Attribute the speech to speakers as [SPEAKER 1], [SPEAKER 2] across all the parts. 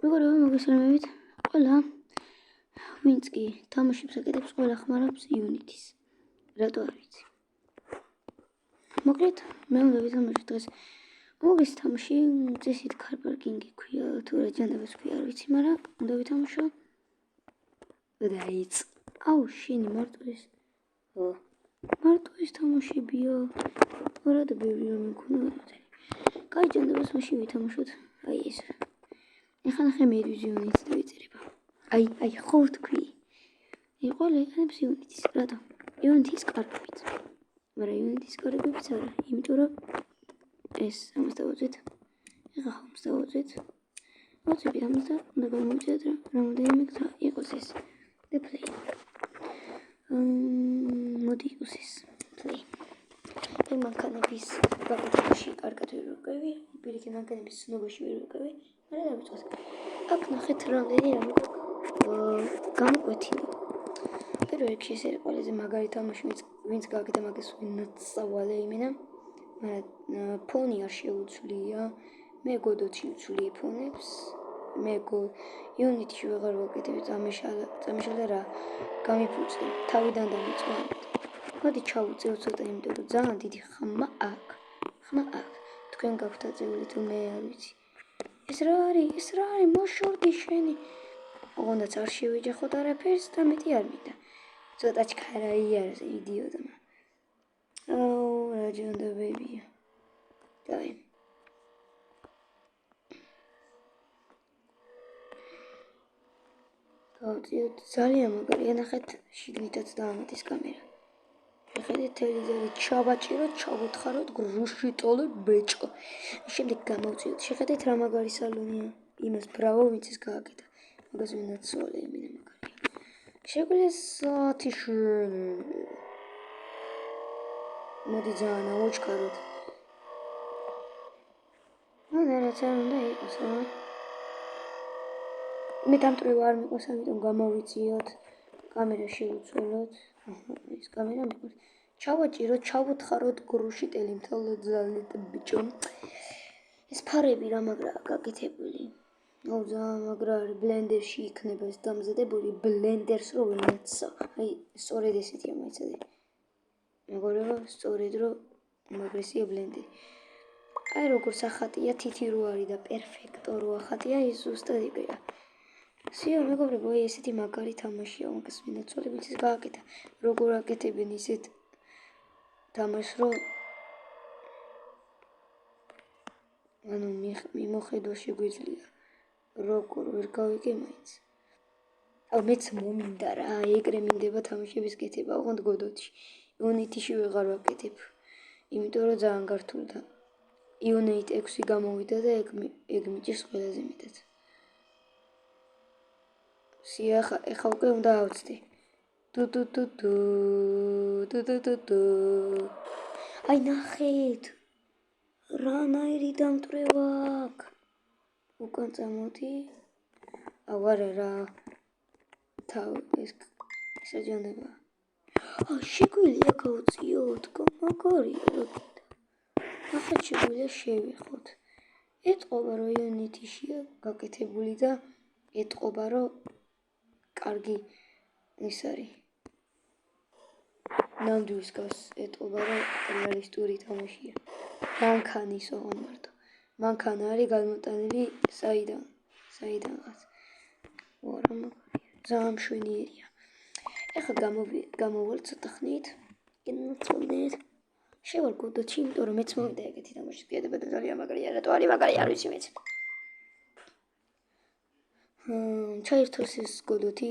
[SPEAKER 1] მეგობრებო, მოგესალმებით. ყველა ვინც კი თამაშებს აკეთებს, ყველა ხმარობს Unity-ს. რატო არ ვიცი. მოკლედ, მე უნდა ვითამაშო დღეს მოგის თამაში, წესით car parking-ი ქვია, თუ რა ჯანდაბას ქვია, არ ვიცი, მაგრამ უნდა ვითამაშო. დაიც. აუ, შენი მარტო ეს. მარტო ეს თამაშებია. რა და ბევრი რომ მქონა გადმოწერი. კაი, ჯანდაბას მაშინ ვითამაშოთ. აი ეს. ეხლა ნახე მე Unity-ს დავიწერება. აი, ხო თქვი. ყველა იყენებს Unity-ს, რატო? Unity-ს კარგებით. მაგრამ Unity-ს კარგებით არა, იმიტომ რომ ეს ამას დავუძვით. ეხლა ხომს დავუძვით. ვუძვით ამას და უნდა გამოვიწეროთ რა რამოდენიმე გზა იყოს ეს. და play. მოდი იყოს ეს. play. მე მანქანების გაკეთებაში კარგად ვერ ვიყევი, პირიქით მანქანების ცნობაში ვერ ვიყევი, მაგრამ დავიწყოთ. აქ ნახეთ რამდენი რამე გამოკვეთილი. პირველ რიგში ეს არის ყველაზე მაგარი თამაში, ვინც გააკეთა მაგას ვინაცვალე იმენა, მაგრამ ფონი არ შეუძლია. მე გოდოჩი ვცვლი ფონებს. მე Unity-ში ვეღარ ვაკეთებ, წამიშალა რა გამიფუძნე, თავიდან დამიწყო. მოდი ჩავუწევ ცოტა, იმიტომ რომ ძალიან დიდი ხმა აქვს. თქვენ გაქვთ აწეული თუ მე არ ვიცი. ეს რა არის, მოშორდი შენი. ოღონდაც არ შევეჯახოთ არაფერს და მეტი არ მინდა. ცოტა ჩქარაი არის იდიოტმა. აუ, რა ჯანდაბებია. დაი. გავწიოთ, ძალიან მაგარია, ნახეთ, შიგნითაც დაამატეს კამერა. შეხედეთ, თელი ძალი ჩავაჭიროთ, ჩავუთხაროთ, გრუში ტოლე ბეჭო. შემდეგ გამოვწიოთ, შეხედეთ რა მაგარი სალონია. იმას ბრავო, ვინც ეს გააკეთა. მაგას ვინაცვალე, იმენა მაგარია. შეგვიძლია საათი მოდი ძალიან ავოჩქაროთ. რაც არ უნდა იყოს, რა. მე დამტვრევ არ მიყვარს, ამიტომ გამოვიწიოთ. კამერა შევუცვალოთ. ეს კამერა მიყვარს. ჩავაჭიროთ, ჩავუთხაროთ, გრუში ტელი მთლად ბიჭო. ეს ფარები რა მაგრაა გაკეთებული. აუ, ძალიან მაგრა არის, ბლენდერში იქნება ეს დამზადებული, ბლენდერს რო ვინაცავ. აი, სწორედ ესეთია მოიცადე. მეგობრებო, სწორედ რო მაგრესია ბლენდერი. აი, როგორც ახატია, თითი რო არის და პერფექტო რო ახატია, ის ზუსტად იგია. სიო, მეგობრებო, აი ესეთი მაგარი თამაშია, მაგას ვინაცვალე, ვინც ეს გააკეთა. როგორ აკეთებენ ისეთ თამაშს, რომ ანუ მიმოხედვა შეგვიძლია. როგორ ვერ გავიგე მაინც. აუ, მეც მომინდა რა, ეგრე მინდება თამაშების კეთება, ოღონდ გოდოჩი. Unity-ში ვეღარ ვაკეთებ. იმიტომ რომ ძალიან გართულდა. Unity 6 გამოვიდა და ეგ მიჭირს ყველაზე მეტად. სია, ეხა უკვე უნდა ავწდე. აი, ნახეთ. რანაირი დამტვრევა აქვს. უკან წამოდი. აუ, არა რა. ეს საჯანდება. შეგვიძლია გავწიოთ, მაგარია რა გინდა. ნახეთ, შეგვიძლია შევეხოთ. ეტყობა რომ Unity-შია გაკეთებული და ეტყობა რომ კარგი ის არის. ნამდვილს გას ეტყობა რომ რეალისტური თამაშია. მანქანის ოღონდ მარტო. მანქანა არის გადმოტანილი საიდანღაც. ვარა მაგარია. ძალიან მშვენიერია. ეხლა გამოვალ ცოტა ხნით. გენაცვალეთ. შევარ გოდოჩი, იმიტომ რომ მეც მომდა ეგეთი თამაშის გიადება და ძალიან მაგარია, რატო არის მაგარი არ ვიცი მეც. ჩაერთოს ეს გოდოთი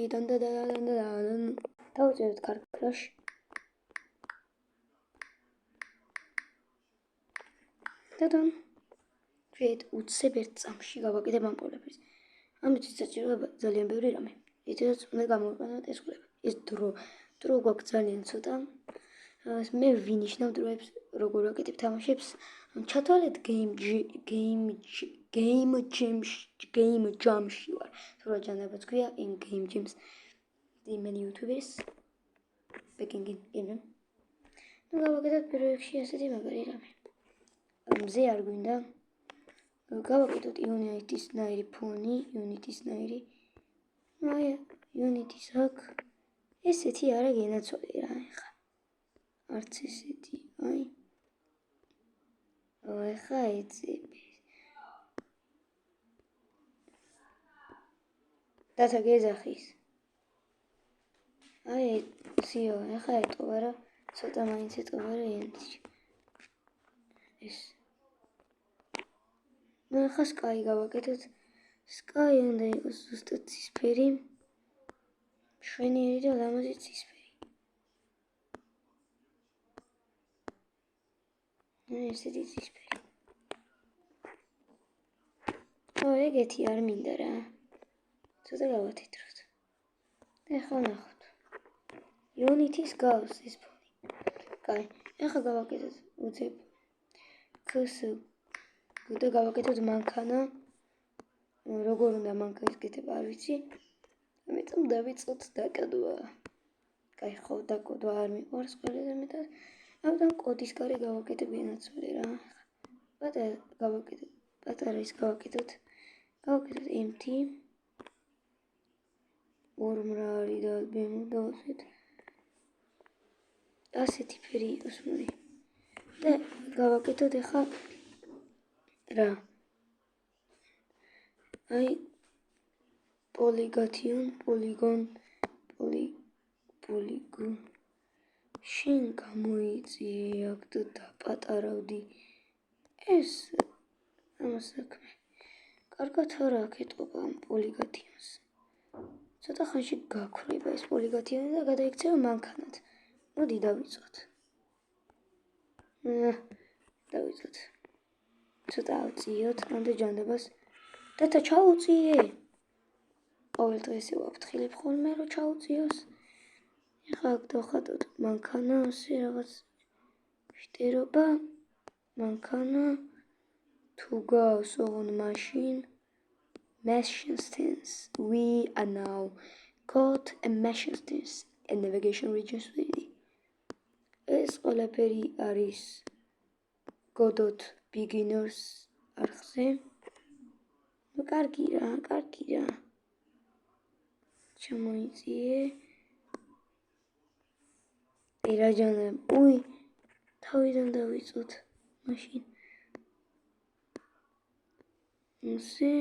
[SPEAKER 1] დავწეროთ car crash. დადან. ვეთ უცებ ერთ წამში გავაკეთებ ამ ყველაფერს. ამიტომ საჭიროა ძალიან ბევრი რამე. იცით, უნდა გამოვიყენოთ ეს ყველაფერი. ეს დრო გვაქვს ძალიან ცოტა. მე ვინიშნავ დროებს, როგორ ვაკეთებ თამაშებს. ჩათვალეთ game jam-ში ვარ. თუ რა ჯანდაბაც ქვია, in game jams. იმენ YouTubers. Baking in. ნუ გავაკეთოთ პირველ რიგში ასეთი მაგარი რამე. მზე არ გვინდა. გავაკეთოთ unit-ისნაირი ფონი, unit-ისნაირი. აი, unit-ის აქ ესეთი არა გენაცვალე რა ეხა. არც ესეთი, აი. ეხა ეწები. დათა გეძახის. აი, სიო, ეხა ეტყობა რა. ცოტა მაინც ეტყობა რა unit-ში. ეს. ნუ ეხა sky გავაკეთოთ. sky უნდა იყოს ზუსტად ცისფერი. მშვენიერი და ლამაზი ცისფერი. ესეთი ცისფერი. ეგეთი არ მინდა რა. ცოტა გავათეთროთ. ეხლა ნახოთ. unit-ის გავს ეს ფონი. კაი, ეხლა გავაკეთოთ უძებ. ქს და გავაკეთოთ მანქანა. როგორ უნდა მანქანის გეთება არ ვიცი. ამიტომ დავიწყოთ დაკოდვა. კაი, ხო, დაკოდვა არ მიყვარს ყველაზე მეტად. ამიტომ კოდის გარე გავაკეთებ ენაცვლე რა. პატარა ის გავაკეთოთ. გავაკეთოთ empty. ორმრალი და album დავასვით. ასეთი ფერი იყოს მოდი. და გავაკეთოთ ახლა რა. აი polygon შენ გამოიწიე აქ და დაპატარავდი ეს ამას საქმე. კარგად არა აქ ეტყობა ამ polygon-ს. ცოტა ხანში გაქრება ეს polygon და გადაიქცევა მანქანად. მოდი დავიწყოთ. დავიწყოთ. ცოტა ავწიოთ ამდე ჯანდაბას. და ჩაუწიე. ყოველ დღეს ვაფრთხილებ ხოლმე რომ ჩაუწიოს. ეხლა აქ დავხატოთ მანქანა, ასე რაღაც შტერობა, მანქანა, თუ გავს own machine stance. We are now got a machine stance and navigation regions ready. ეს ყველაფერი არის Godot beginners არხზე. ნუ კარგი რა. ჩამოიწიე. ერაჯანა, უი, თავიდან დავიწყოთ მაშინ. ასე.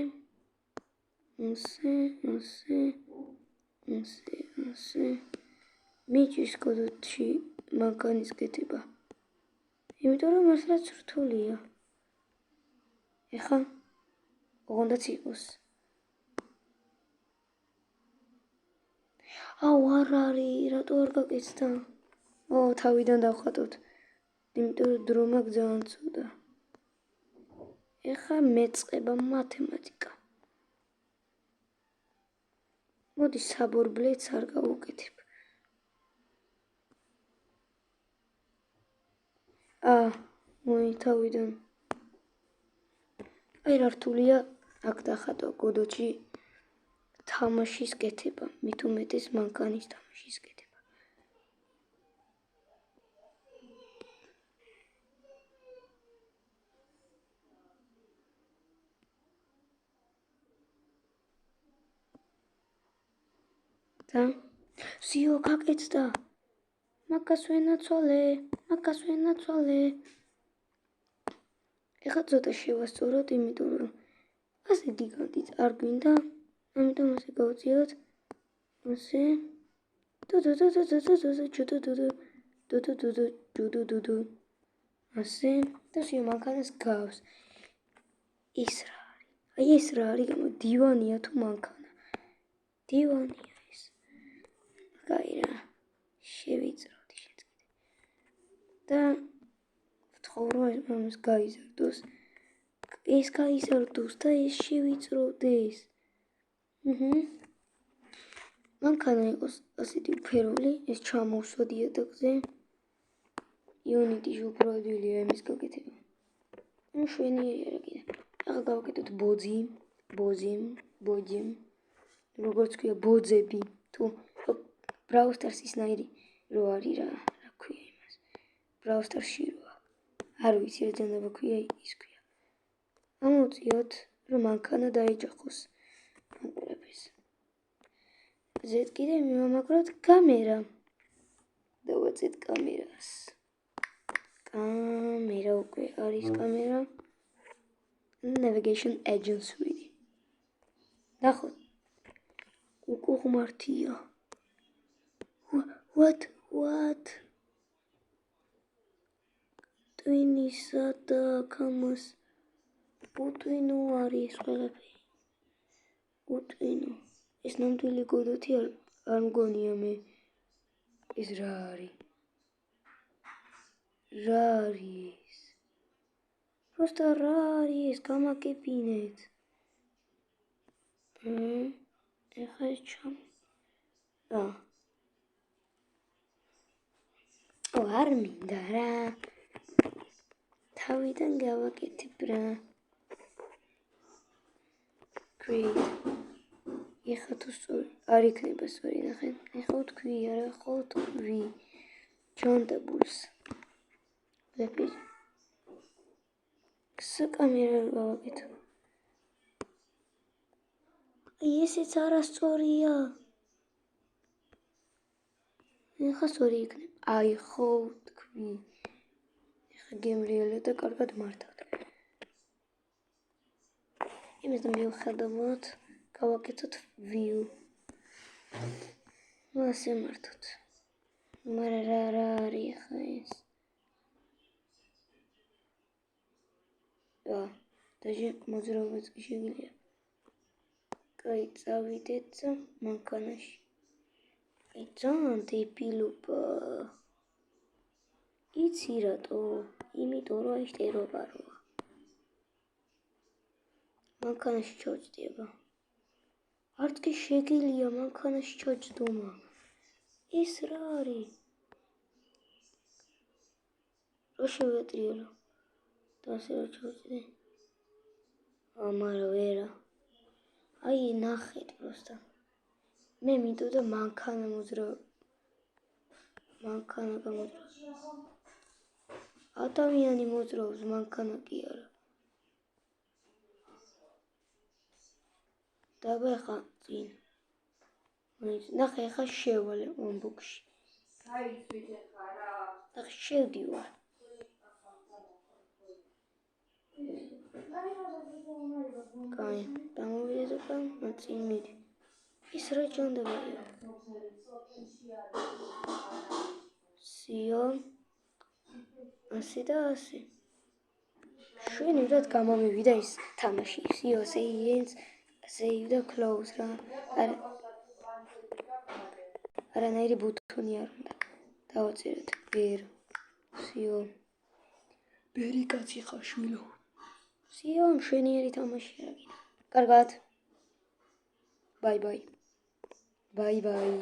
[SPEAKER 1] მიჭის კოდში მანქანის გეთება. იმიტომ რომ მართლაც რთულია. ეხა ოღონდაც იყოს. აუ არ არის, რატო არ გაკეთდა? თავიდან დავხატოთ. იმიტომ რომ დრო მაქვს ძალიან ცუდა. ეხა მეწყება მათემატიკა. მოდი საბორბლეთს არ გავუკეთებ. თავიდან. აი რა რთულია აქ დახატვა Godot-ში თამაშის კეთება, მით უმეტეს მანქანის თამაშის კეთება. და სიო გაკეთდა. მაგას ვენაცვალე. ეხლა ცოტა შევასწოროთ, იმიტომ რომ ასე გიგანტიც არ გვინდა. ამიტომ ასე გავწიოთ. ასე. ასე. და სიო მანქანას გავს. ეს რა არის? აი ეს რა არის? დივანია თუ მანქანა? დივანია ეს. კაი რა. შევიწროდი შენც კიდე. და ვთხოვრო ამას გაიზარდოს. ეს გაიზარდოს და ეს შევიწროდეს. მანქანა იყოს ასეთი უფერული, ეს ჩამოვსვა დიადაგზე. unit-ი უფრო ადვილია იმის გაკეთება. მშვენიერი არა კიდე. ახლა გავაკეთოთ ბოძი. როგორც ქვია ბოძები თუ Brawl Stars-ისნაირი რო არის რა ქვია იმას. Brawl Stars-ში როა. არ ვიცი რა ჯანაბა ქვია ის ქვია. ამოვწიოთ, რომ მანქანა დაეჯახოს. მოყურებს. ზედ კიდე მივამაგროთ კამერა. დავაწეთ კამერას. კამერა უკვე არის კამერა. Navigation agency. ნახოთ. უკუღმართია. What? ტვინისა და კამას. უტვინო არის ყველაფერი. უტვინო. ეს ნამდვილი გოდოთი არ მგონია მე. ეს რა არის? რა არის? Просто რა არის? გამაკეპინეთ. ეხა ეს ჩამ. არ მინდა რა. თავიდან გავაკეთებ რა. Great. ეხა თუ სწორი არ იქნება სწორი ნახეთ. ეხა თქვი არა ხო თქვი. ჯონდაბულს. ლეპი. საკამერა გავაკეთე. ესეც არასწორია. ეხა სწორი იქნება. აი ხო თქვი. ეხა გემრიელა და კარგად მართავთ. იმის მიუხედავად გავაკეთოთ view. ასე მართოთ. მაგრამ რა არის ხა ეს? დაჟე მოძრაობაც კი შეგიძლია. კაი, წავიდეთ მანქანაში. ძალიან დებილობა. იცი რატო? იმიტომ რომ ეს ტეროვაროა. მანქანაში ჩავჭდება. არც კი შეგიძლია მანქანაში ჩაჯდომა. ეს რა არის? რო შევეტრიალო. და ასე რა ჩავჭდე? მაგრამ ვერა. აი ნახეთ просто. მე მინდოდა მანქანა მოძრაო. მანქანა გამოძრაოს. ადამიანი მოძრაობს, მანქანა კი არა. დაბა ხა წინ. ნახე ხა შევალე ამბოქში. საიცვით ხარა. და შევდივარ. კაი, გამოვიდე და წინ მიდი. ის რა ჯონდებია? სიო. ასე და ასე. შვენივრად გამომივიდა ის თამაში. სიო, save და close რა. არანაირი ბუთონი არ უნდა. დავაწერეთ ბერ. სიო. ბერი კაცი ხარ შვილო. სიო, შვენიერი თამაში არა. კარგად. Bye.